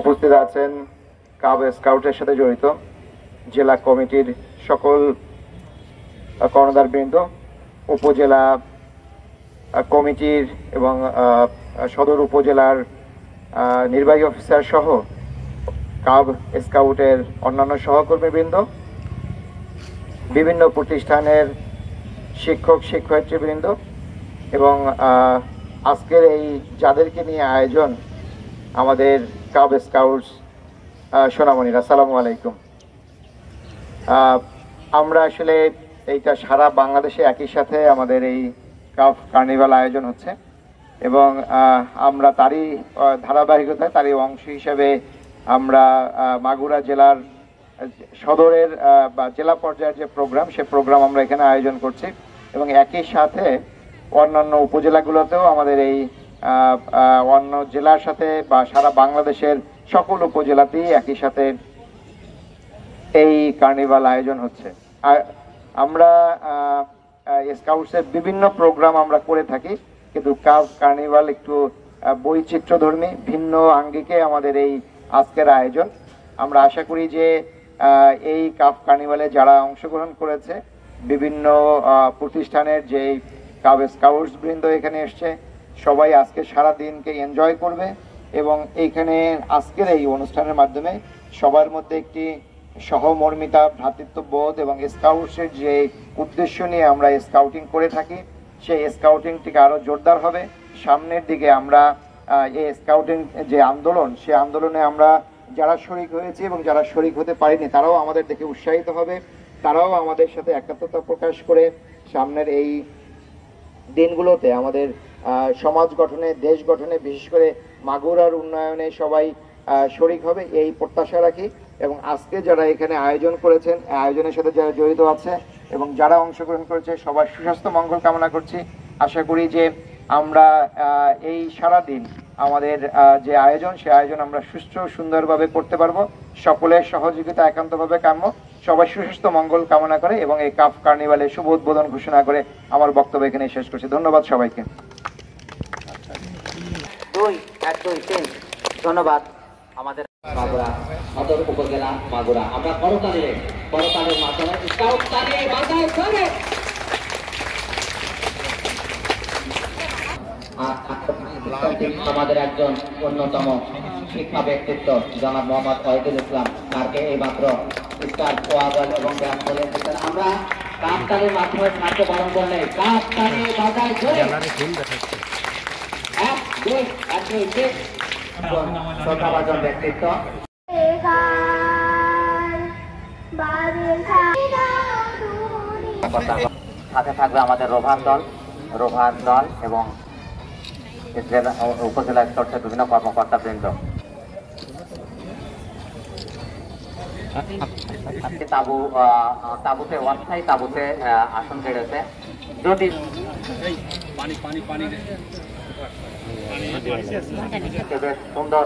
উপস্থিত আছেন কাব স্কাউটের সাথে জড়িত জেলা কমিটির সকল কর্ণধারবৃন্দ, উপজেলা কমিটির এবং সদর উপজেলার নির্বাহী অফিসার সহ কাব স্কাউটের অন্যান্য সহকর্মীবৃন্দ, বিভিন্ন প্রতিষ্ঠানের শিক্ষক শিক্ষয়িত্রীবৃন্দ এবং আজকের এই যাদেরকে নিয়ে আয়োজন আমাদের কাব স্কাউটস সোনামণিরা, আসসালামু আলাইকুম। আমরা আসলে এইটা সারা বাংলাদেশে একই সাথে আমাদের এই কাব কার্নিভাল আয়োজন হচ্ছে এবং আমরা তারই ধারাবাহিকতায় তারই অংশ হিসেবে আমরা মাগুরা জেলার সদরের বা জেলা পর্যায়ের যে প্রোগ্রাম, সে প্রোগ্রাম আমরা এখানে আয়োজন করছি এবং একই সাথে অন্যান্য উপজেলাগুলোতেও আমাদের এই অন্য জেলার সাথে বা সারা বাংলাদেশের সকল উপজেলাতেই একই সাথে এই কার্নিভাল আয়োজন হচ্ছে। আমরা স্কাউটসের বিভিন্ন প্রোগ্রাম আমরা করে থাকি, কিন্তু কাব কার্নিভাল একটু বৈচিত্র্যধর্মী, ভিন্ন আঙ্গিকে আমাদের এই আজকের আয়োজন। আমরা আশা করি যে এই কাব কার্নিভালে যারা অংশগ্রহণ করেছে, বিভিন্ন প্রতিষ্ঠানের যে কাব স্কাউটস বৃন্দ এখানে এসছে, সবাই আজকে সারা দিনকে এনজয় করবে এবং এইখানে আজকের এই অনুষ্ঠানের মাধ্যমে সবার মধ্যে একটি সহমর্মিতা, ভ্রাতৃত্ববোধ এবং স্কাউটসের যে উদ্দেশ্য নিয়ে আমরা স্কাউটিং করে থাকি, সেই স্কাউটিংটিকে আরও জোরদার হবে। সামনের দিকে আমরা এই স্কাউটিং যে আন্দোলন, সেই আন্দোলনে আমরা যারা শরিক হয়েছি এবং যারা শরিক হতে পারিনি, তারাও আমাদের দেখে উৎসাহিত হবে, তারাও আমাদের সাথে একাত্মতা প্রকাশ করে সামনের এই দিনগুলোতে আমাদের সমাজ গঠনে, দেশ গঠনে, বিশেষ করে মাগুরার উন্নয়নে সবাই শরিক হবে, এই প্রত্যাশা রাখি। এবং আজকে যারা এখানে আয়োজন করেছেন, আয়োজনের সাথে যারা জড়িত আছে এবং যারা অংশগ্রহণ করেছে, সবার সুস্বাস্থ্য মঙ্গল কামনা করছি। আশা করি যে আমরা এই সারা দিন আমাদের যে আয়োজন, সে আয়োজন আমরা সুষ্ঠু সুন্দরভাবে করতে পারবো। সকলের সহযোগিতা একান্তভাবে কাম্য। সবাই সুস্বাস্থ্য মঙ্গল কামনা করে এবং এই কাব কার্নিভালের শুভ উদ্বোধন ঘোষণা করে আমার বক্তব্য এখানে শেষ করছি। ধন্যবাদ সবাইকে। ধন্যবাদ আমাদের মাগুরা সদর উপজেলা মাগুরা। আমরা করতালির মাধ্যমে স্কাউট তালিয়ে বাজায় করে আমাদের একজন অন্যতম শিক্ষা ব্যক্তিত্ব জনাব মোহাম্মদ ওয়াহিদুল ইসলাম, তাকে এই মাত্র স্টার পোয়াগল এবং ব্যায়াম করে এসেছেন। আমরা কাপতালির মাধ্যমে নাট্য পালন করলে কাপ তালিয়ে বাজায় করে এক দুই শ্রদ্ধাভাজন ব্যক্তিত্ব। সাথে থাকবে আমাদের রোভার দল এবং উপজেলা স্তরের বিভিন্ন কর্মকর্তা বৃন্দ। তাবুতে অস্থায়ী তাবুতে আসন কেড়েছে। যদি সুন্দর